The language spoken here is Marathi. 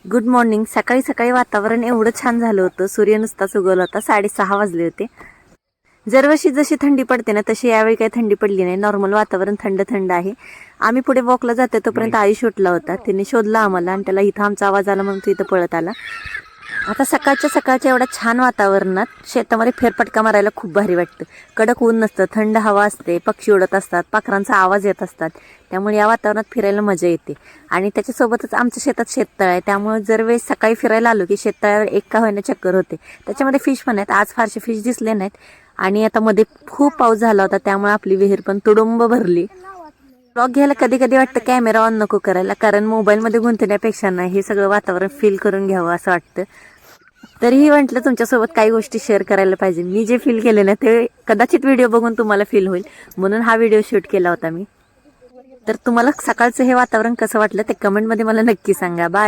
Good morning. सकाळी सकाळी वातावरण एवढं छान झालं होतं. सूर्य नुसताच उगवला होता. 6:30 वाजले होते. दरवर्षी जशी थंडी पडते ना तशी यावेळी काही थंडी पडली नाही. नॉर्मल वातावरण थंड थंड आहे. आम्ही पुढे वॉकला जाते तोपर्यंत आई शोधला होता. तिने शोधला आम्हाला आणि त्याला इथं आमचा आवाज आला म्हणून तो इथं पळत आला. आता सकाळच्या एवढ्या छान वातावरणात शेतामध्ये फेरफटका मारायला खूप भारी वाटतं. कडक ऊन नसतं, थंड हवा असते, पक्षी उडत असतात, पाखरांचा आवाज येत असतात. त्यामुळे या वातावरणात फिरायला मजा येते. आणि त्याच्यासोबतच आमच्या शेतात शेततळ आहे. त्यामुळे जर वेळेस सकाळी फिरायला आलो की शेततळ्यावर एक का होईना चक्कर होते. त्याच्यामध्ये फिश पण आहेत. आज फारसे फिश दिसले नाहीत. आणि आता मध्ये खूप पाऊस झाला होता त्यामुळे आपली विहीर पण तुडुंब भरली. ब्लॉग घ्यायला कधी कधी वाटतं कॅमेरा ऑन नको करायला, कारण मोबाईलमध्ये गुंतण्यापेक्षा ना हे सगळं वातावरण फील करून घ्यावं असं वाटतं. तरीही म्हटलं तुमच्यासोबत काही गोष्टी शेअर करायला पाहिजे. मी जे फील केले ना ते कदाचित व्हिडिओ बघून तुम्हाला फील होईल म्हणून हा व्हिडिओ शूट केला होता मी. तर तुम्हाला सकाळचं हे वातावरण कसं वाटलं ते कमेंटमध्ये मला नक्की सांगा. बाय.